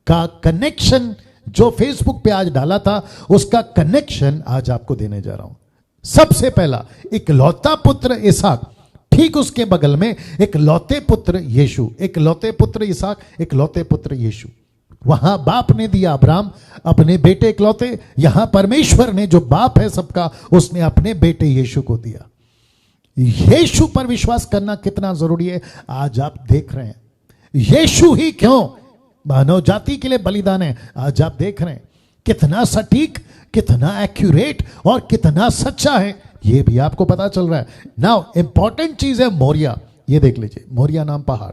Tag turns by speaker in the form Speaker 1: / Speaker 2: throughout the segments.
Speaker 1: का कनेक्शन जो फेसबुक पे आज डाला था, उसका कनेक्शन आज आपको देने जा रहा हूं। सबसे पहला, इकलौता पुत्र इसहाक, ठीक उसके बगल में इकलौते पुत्र यीशु, इकलौते पुत्र इसहाक, इकलौते पुत्र यीशु। वहां बाप ने दिया अब्राहम अपने बेटे इकलौते, यहां परमेश्वर ने जो बाप है सबका, उसने अपने बेटे यीशु को दिया। यीशु पर विश्वास करना कितना जरूरी है आज आप देख रहे हैं। यीशु ही क्यों मानव जाति के लिए बलिदान है, आज आप देख रहे हैं। कितना सटीक, कितना एक्यूरेट और कितना सच्चा है, यह भी आपको पता चल रहा है। नाउ इंपॉर्टेंट चीज है मोरिया, ये देख लीजिए, मोरिया नाम पहाड़।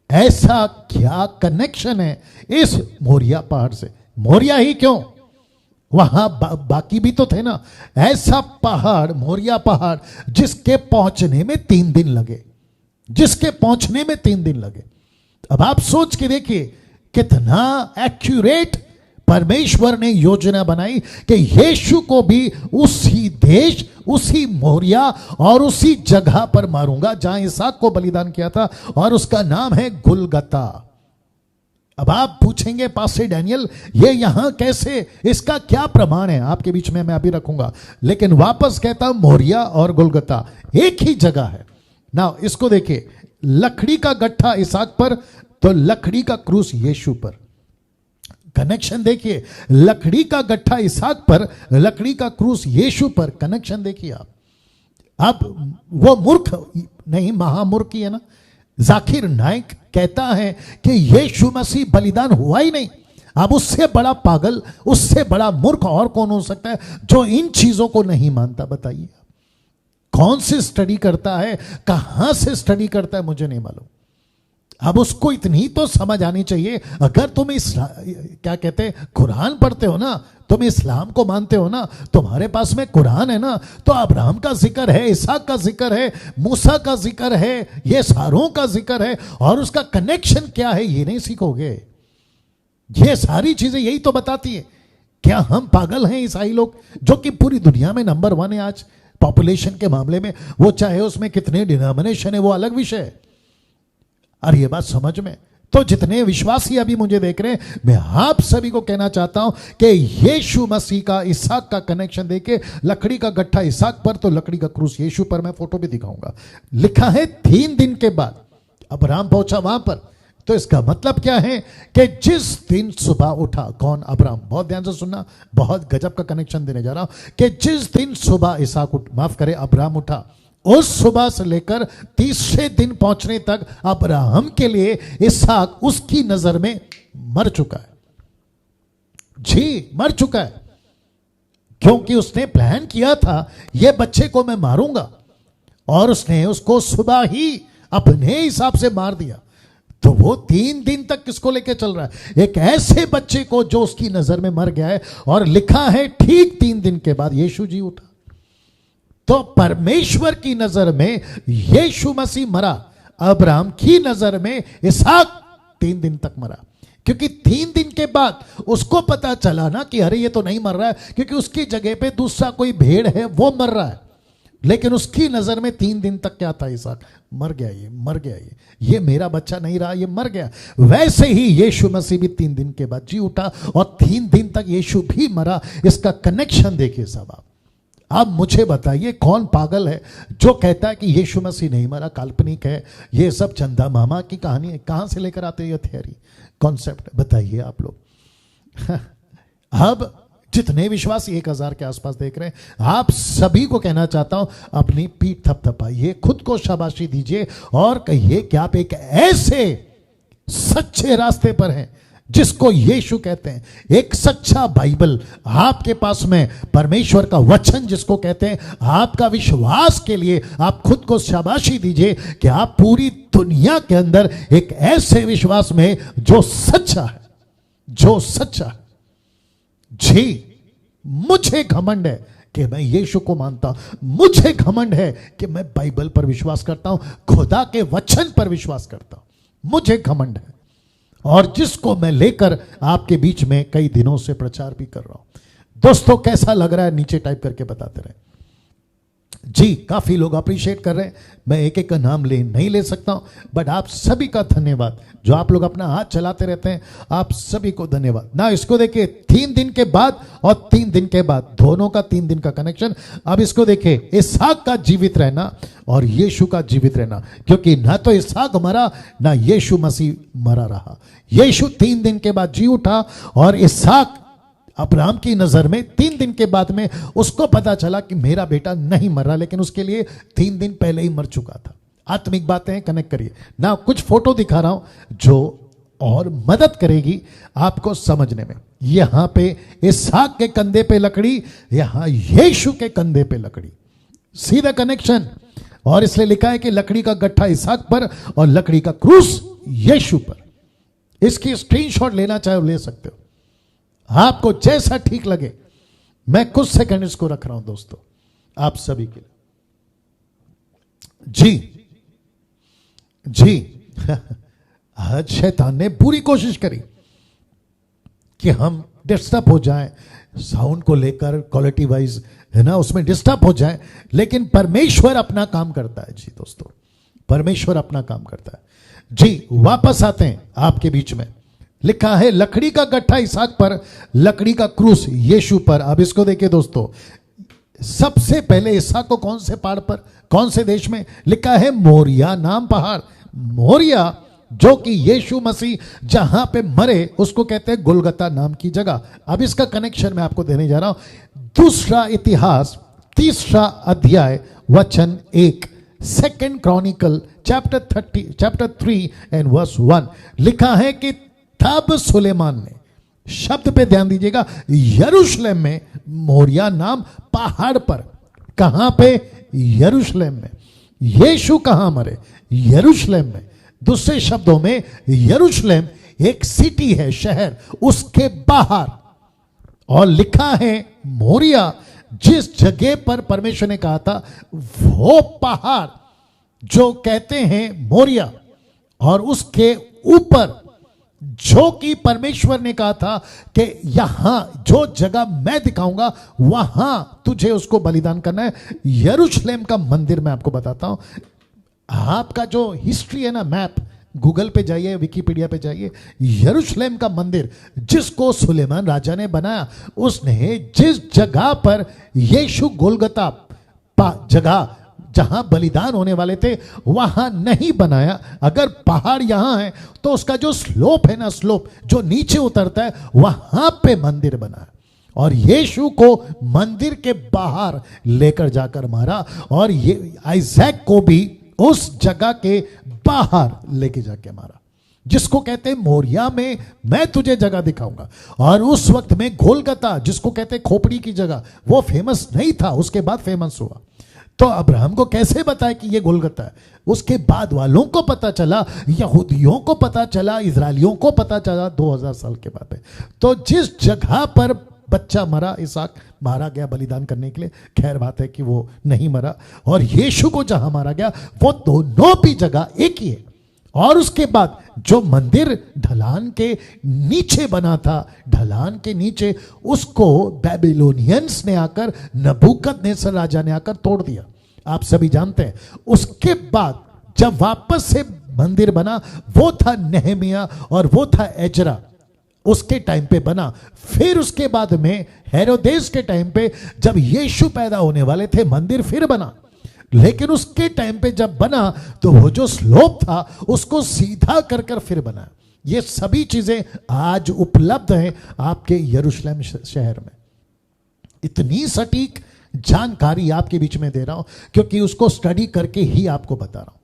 Speaker 1: ऐसा क्या कनेक्शन है इस मोरिया पहाड़ से? मोरिया ही क्यों, वहां बाकी भी तो थे ना। ऐसा पहाड़, मोरिया पहाड़, जिसके पहुंचने में 3 दिन लगे, जिसके पहुंचने में 3 दिन लगे। अब आप सोच के देखिए कितना एक्यूरेट परमेश्वर ने योजना बनाई कि यीशु को भी उसी देश, उसी मोरिया और उसी जगह पर मारूंगा जहां इसहाक को बलिदान किया था, और उसका नाम है गुलगता। अब आप पूछेंगे पास्टर डैनियल ये यहां कैसे, इसका क्या प्रमाण है? आपके बीच में मैं अभी रखूंगा, लेकिन वापस कहता हूं मोरिया और गुलगता एक ही जगह है ना। इसको देखिए, लकड़ी का गट्ठा इसहाक पर, तो लकड़ी का क्रूस यीशु पर। कनेक्शन देखिए, लकड़ी का गट्ठा इसहाक पर, लकड़ी का क्रूस यीशु पर। कनेक्शन देखिए आप। अब वो मूर्ख नहीं, महामूर्ख ही है ना। जाकिर नाइक कहता है कि यीशु मसीह बलिदान हुआ ही नहीं। अब उससे बड़ा पागल, उससे बड़ा मूर्ख और कौन हो सकता है जो इन चीजों को नहीं मानता? बताइए, कौन से स्टडी करता है, कहां से स्टडी करता है, मुझे नहीं मालूम। अब उसको इतनी तो समझ आनी चाहिए, अगर तुम क्या कहते हैं, कुरान पढ़ते हो ना, तुम इस्लाम को मानते हो ना, तुम्हारे पास में कुरान है ना, तो अब्राहम का जिक्र है, इसहाक का जिक्र है, मूसा का जिक्र है, ये सारों का जिक्र है, और उसका कनेक्शन क्या है ये नहीं सीखोगे। ये सारी चीजें यही तो बताती है। क्या हम पागल हैं ईसाई लोग, जो कि पूरी दुनिया में नंबर 1 है आज पॉपुलेशन के मामले में? वो चाहे उसमें कितने डिनोमिनेशन है, वो अलग विषय है। और ये बात समझ में, तो जितने विश्वासी अभी मुझे देख रहे हैं, मैं आप सभी को कहना चाहता हूं कि यीशु मसीह का इसहाक का कनेक्शन देके, लकड़ी का गट्ठा इसहाक पर, तो लकड़ी का क्रूस यीशु पर। मैं फोटो भी दिखाऊंगा। लिखा है 3 दिन के बाद अब्राहम पहुंचा वहां पर। तो इसका मतलब क्या है कि जिस दिन सुबह उठा, कौन? अब्राहम। बहुत ध्यान से सुनना, बहुत गजब का कनेक्शन देने जा रहा हूं कि जिस दिन सुबह इसहाक माफ करे अब्राहम उठा, उस सुबह से लेकर तीसरे दिन पहुंचने तक अब्राहम के लिए इसहाक उसकी नजर में मर चुका है। जी, मर चुका है, क्योंकि उसने प्लान किया था ये बच्चे को मैं मारूंगा, और उसने उसको सुबह ही अपने हिसाब से मार दिया। तो वो 3 दिन तक किसको लेके चल रहा है? एक ऐसे बच्चे को जो उसकी नजर में मर गया है। और लिखा है ठीक 3 दिन के बाद यीशु जी उठा। तो परमेश्वर की नजर में यीशु मसीह मरा, अब्राहम की नजर में इसहाक 3 दिन तक मरा, क्योंकि 3 दिन के बाद उसको पता चला ना कि अरे ये तो नहीं मर रहा है, क्योंकि उसकी जगह पे दूसरा कोई भेड़ है वो मर रहा है। लेकिन उसकी नजर में 3 दिन तक क्या था? इसहाक मर गया, ये मर गया, ये मेरा बच्चा नहीं रहा, ये मर गया। वैसे ही यीशु मसीह भी 3 दिन के बाद जी उठा, और 3 दिन तक यीशु भी मरा। इसका कनेक्शन देखिए सब आप। अब मुझे बताइए कौन पागल है जो कहता है कि यीशु मसीह नहीं मरा, काल्पनिक है, ये सब चंदा मामा की कहानी है? कहां से लेकर आते हैं ये थियरी, कॉन्सेप्ट? बताइए आप लोग। अब जितने विश्वासी 1000 के आसपास देख रहे हैं, आप सभी को कहना चाहता हूं, अपनी पीठ थपथपाइए, खुद को शाबाशी दीजिए, और कहिए कि आप एक ऐसे सच्चे रास्ते पर हैं जिसको यीशु कहते हैं। एक सच्चा बाइबल आपके पास में, परमेश्वर का वचन जिसको कहते हैं, आपका विश्वास के लिए आप खुद को शाबाशी दीजिए कि आप पूरी दुनिया के अंदर एक ऐसे विश्वास में जो सच्चा है, जो सच्चा है। जी, मुझे घमंड है कि मैं यीशु को मानता हूं, मुझे घमंड है कि मैं बाइबल पर विश्वास करता हूं, खुदा के वचन पर विश्वास करता हूं, मुझे घमंड है। और जिसको मैं लेकर आपके बीच में कई दिनों से प्रचार भी कर रहा हूं। दोस्तों कैसा लग रहा है नीचे टाइप करके बताते रहे। जी, काफी लोग अप्रिशिएट कर रहे हैं, मैं एक एक का नाम नहीं ले सकता हूं, बट आप सभी का धन्यवाद जो आप लोग अपना हाथ चलाते रहते हैं, आप सभी को धन्यवाद ना। इसको देखिए 3 दिन के बाद और 3 दिन के बाद, दोनों का 3 दिन का कनेक्शन। अब इसको देखिए, इसहाक का जीवित रहना और यीशु का जीवित रहना, क्योंकि ना तो इसहाक मरा ना यीशु मसीह मरा रहा। यीशु 3 दिन के बाद जी उठा और इसहाक अब्राहम की नजर में 3 दिन के बाद में उसको पता चला कि मेरा बेटा नहीं मरा, लेकिन उसके लिए 3 दिन पहले ही मर चुका था। आत्मिक बातें कनेक्ट करिए ना। कुछ फोटो दिखा रहा हूं जो और मदद करेगी आपको समझने में। यहां पे इसहाक के कंधे पे लकड़ी, यहां यीशु के कंधे पे लकड़ी, सीधा कनेक्शन। और इसलिए लिखा है कि लकड़ी का गट्ठा इसहाक पर और लकड़ी का क्रूस यीशु पर। इसकी स्क्रीनशॉट लेना चाहे ले सकते हो, आपको जैसा ठीक लगे। मैं कुछ सेकंड इसको रख रहा हूं दोस्तों आप सभी के लिए। जी जी आज शैतान ने पूरी कोशिश करी कि हम डिस्टर्ब हो जाएं, साउंड को लेकर क्वालिटी वाइज है ना, उसमें डिस्टर्ब हो जाएं, लेकिन परमेश्वर अपना काम करता है। जी दोस्तों, परमेश्वर अपना काम करता है। जी वापस आते हैं आपके बीच में। लिखा है लकड़ी का गट्ठा इसहाक पर, लकड़ी का क्रूस यीशु पर। अब इसको देखिए दोस्तों, सबसे पहले इसहाक को कौन से पहाड़ पर, कौन से देश में? लिखा है मोरिया नाम पहाड़। मोरिया जो कि यीशु मसीह जहां पे मरे उसको कहते हैं गोलगता नाम की जगह। अब इसका कनेक्शन मैं आपको देने जा रहा हूं। दूसरा इतिहास 3 अध्याय वचन 1, 2 क्रॉनिकल चैप्टर 3 एंड वर्स 1। लिखा है कि तब सुलेमान ने, शब्द पे ध्यान दीजिएगा, यरूशलेम में मोरिया नाम पहाड़ पर। कहां पे? यरूशलेम में। यीशु कहां मरे? यरूशलेम में। दूसरे शब्दों में यरूशलेम एक सिटी है, शहर, उसके बाहर। और लिखा है मोरिया, जिस जगह पर परमेश्वर ने कहा था, वो पहाड़ जो कहते हैं मोरिया, और उसके ऊपर जो कि परमेश्वर ने कहा था कि यहां जो जगह मैं दिखाऊंगा वहां तुझे उसको बलिदान करना है। यरूशलेम का मंदिर मैं आपको बताता हूं। आपका जो हिस्ट्री है ना, मैप, गूगल पे जाइए, विकिपीडिया पे जाइए, यरूशलेम का मंदिर जिसको सुलेमान राजा ने बनाया, उसने जिस जगह पर यीशु गोलगता जगह जहां बलिदान होने वाले थे वहां नहीं बनाया। अगर पहाड़ यहां है तो उसका जो स्लोप है ना, स्लोप जो नीचे उतरता है, वहां पे मंदिर बना। और यीशु को मंदिर के बाहर लेकर जाकर मारा, और ये आइजैक को भी उस जगह के बाहर लेके जाके मारा, जिसको कहते हैं मोरिया में मैं तुझे जगह दिखाऊंगा। और उस वक्त में गोलगता, जिसको कहते हैं खोपड़ी की जगह, वो फेमस नहीं था, उसके बाद फेमस हुआ। तो अब्राहम को कैसे बताया कि ये गोलगता है? उसके बाद वालों को पता चला, यहूदियों को पता चला, इजरायलियों को पता चला 2000 साल के बाद। तो जिस जगह पर बच्चा मरा, इसहाक मारा गया बलिदान करने के लिए, खैर बात है कि वो नहीं मरा, और यीशु को जहां मारा गया वो दोनों भी जगह एक ही है। और उसके बाद जो मंदिर ढलान के नीचे बना था, ढलान के नीचे, उसको बेबीलोनियंस ने आकर, नबूकदनेस्सर राजा ने आकर तोड़ दिया, आप सभी जानते हैं। उसके बाद जब वापस से मंदिर बना, वो था नेहमिया और वो था एजरा, उसके टाइम पे बना। फिर उसके बाद में हेरोदेस के टाइम पे, जब यीशु पैदा होने वाले थे, मंदिर फिर बना। लेकिन उसके टाइम पे जब बना तो वो जो स्लोप था उसको सीधा कर कर फिर बना। ये सभी चीजें आज उपलब्ध हैं आपके यरूशलेम शहर में। इतनी सटीक जानकारी आपके बीच में दे रहा हूं क्योंकि उसको स्टडी करके ही आपको बता रहा हूं।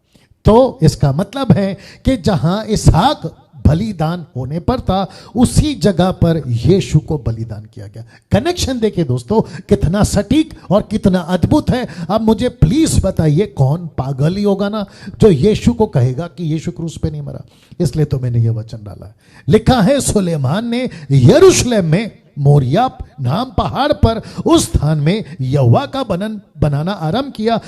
Speaker 1: तो इसका मतलब है कि जहां इसहाक बलिदान होने पर था, उसी जगह पर यीशु को बलिदान किया गया। कनेक्शन देखिए दोस्तों, कितना सटीक और कितना अद्भुत है। अब मुझे प्लीज बताइए, कौन पागल ही होगा ना जो यीशु को कहेगा कि यीशु क्रूस पे नहीं मरा? इसलिए तो मैंने यह वचन डाला है। लिखा है सुलेमान ने यरूशलेम में मोरिया नाम पहाड़ पर उस स्थान में यहोवा का बनाना आरंभ किया,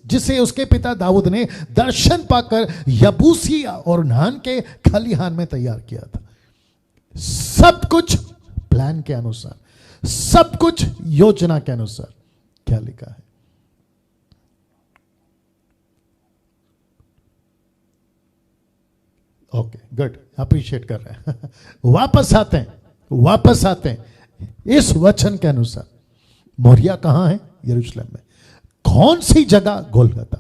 Speaker 1: जिसे उसके पिता दाऊद ने दर्शन पाकर यबूसी और नान के खलिहान में तैयार किया था। सब कुछ प्लान के अनुसार, सब कुछ योजना के अनुसार। क्या लिखा है? ओके, गुड, अप्रिशिएट कर रहे हैं। वापस आते हैं इस वचन के अनुसार। मोरिया कहां है? यरूशलेम में। कौन सी जगह? गोलगता।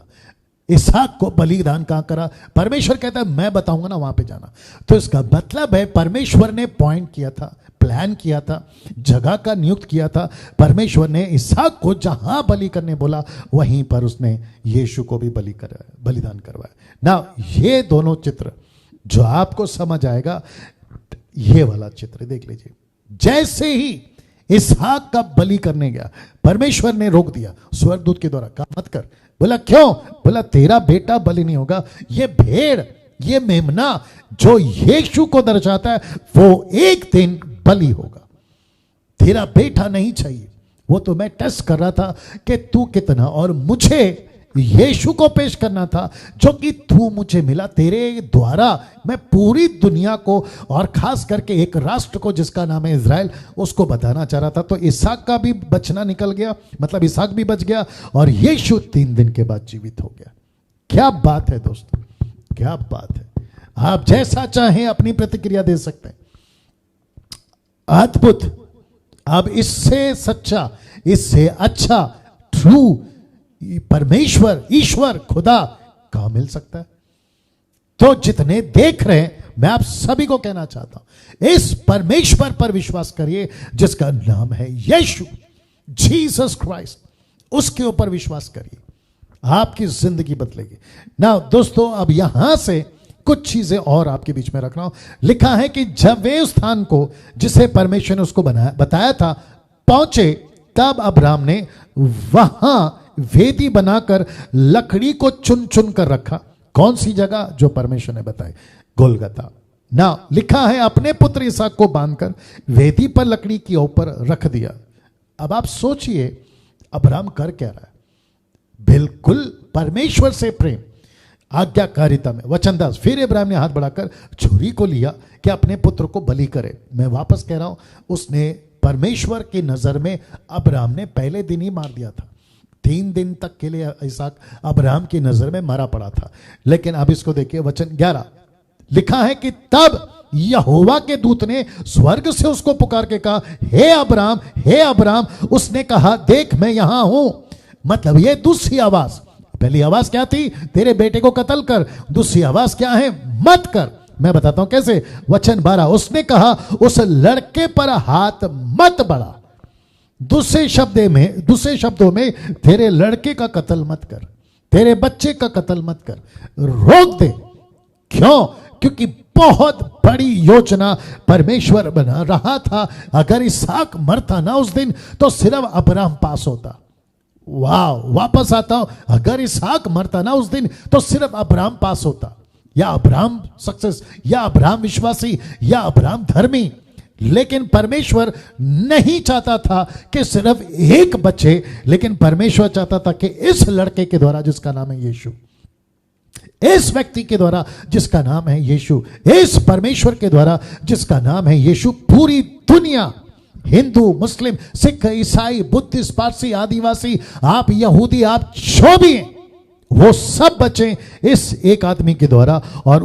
Speaker 1: इसहाक को बलिदान कहां करा? परमेश्वर कहता है मैं बताऊंगा ना, वहां पे जाना। तो इसका मतलब है परमेश्वर ने पॉइंट किया था, प्लान किया था, जगह का नियुक्त किया था। परमेश्वर ने इसहाक को जहां बलि करने बोला वहीं पर उसने यीशु को भी बलिदान करवाया ना। ये दोनों चित्र जो आपको समझ आएगा, ये वाला चित्र देख लीजिए। जैसे ही इसहाक का बलि करने गया, परमेश्वर ने रोक दिया स्वर्गदूत के द्वारा, कहा मत कर। बोला क्यों? बोला तेरा बेटा बलि नहीं होगा। ये भेड़, ये मेमना जो यीशु को दर्शाता है, वो एक दिन बलि होगा। तेरा बेटा नहीं चाहिए। वो तो मैं टेस्ट कर रहा था कि तू कितना, और मुझे यीशु को पेश करना था जो कि तू मुझे मिला। तेरे द्वारा मैं पूरी दुनिया को, और खास करके एक राष्ट्र को जिसका नाम है इज़राइल, उसको बताना चाह रहा था। तो इसहाक का भी बचना निकल गया, मतलब इसहाक भी बच गया, और यीशु 3 दिन के बाद जीवित हो गया। क्या बात है दोस्तों, क्या बात है। आप जैसा चाहें अपनी प्रतिक्रिया दे सकते हैं। अद्भुत। अब इससे सच्चा, इससे अच्छा ट्रू परमेश्वर, ईश्वर, खुदा कहां मिल सकता है? तो जितने देख रहे हैं, मैं आप सभी को कहना चाहता हूं, इस परमेश्वर पर विश्वास करिए जिसका नाम है यीशु, जीसस क्राइस्ट। उसके ऊपर विश्वास करिए, आपकी जिंदगी बदलेगी ना। दोस्तों, अब यहां से कुछ चीजें और आपके बीच में रख रहा हूं। लिखा है कि जब वे उस स्थान को जिसे परमेश्वर ने उसको बताया था पहुंचे, तब अब्राहम ने वहां वेदी बनाकर लकड़ी को चुन चुन कर रखा। कौन सी जगह? जो परमेश्वर ने बताई, गोलगता ना। लिखा है अपने पुत्र इसहाक को बांधकर वेदी पर लकड़ी के ऊपर रख दिया। अब आप सोचिए अब्राहम कर क्या रहा है? बिल्कुल परमेश्वर से प्रेम, आज्ञाकारिता में वचनदास। फिर इब्राहिम ने हाथ बढ़ाकर छुरी को लिया कि अपने पुत्र को बलि करे। मैं वापस कह रहा हूं, उसने परमेश्वर की नजर में अब्राहम ने पहले दिन ही मार दिया था। 3 दिन तक के लिए इसहाक अब्राहम की नजर में मरा पड़ा था। लेकिन अब इसको देखिए, वचन 11 लिखा है कि तब यहोवा के दूत ने स्वर्ग से उसको पुकार के कहा, हे अब्राहम, हे अब्राहम। उसने कहा, देख मैं यहां हूं। मतलब ये दूसरी आवाज। पहली आवाज क्या थी? तेरे बेटे को कत्ल कर। दूसरी आवाज क्या है? मत कर। मैं बताता हूं कैसे। वचन 12, उसने कहा, उस लड़के पर हाथ मत बढ़ा। दूसरे शब्दों में तेरे लड़के का कत्ल मत कर, तेरे बच्चे का कत्ल मत कर, रोक दे। क्यों? क्योंकि बहुत बड़ी योजना परमेश्वर बना रहा था। अगर इसहाक मरता ना उस दिन, तो सिर्फ अब्राहम पास होता। वाह, वापस आता हूं, अगर इसहाक मरता ना उस दिन, तो सिर्फ अब्राहम पास होता, या अब्राहम सक्सेस, या अब्राहम विश्वासी, या अब्राहम धर्मी। लेकिन परमेश्वर नहीं चाहता था कि सिर्फ एक बचे, लेकिन परमेश्वर चाहता था कि इस लड़के के द्वारा जिसका नाम है यीशु, इस व्यक्ति के द्वारा जिसका नाम है यीशु, इस परमेश्वर के द्वारा जिसका नाम है यीशु, पूरी दुनिया, हिंदू, मुस्लिम, सिख, ईसाई, बुद्धिस्ट, पारसी, आदिवासी, आप यहूदी, आप जो भी हैं, वो सब बचे इस एक आदमी के द्वारा। और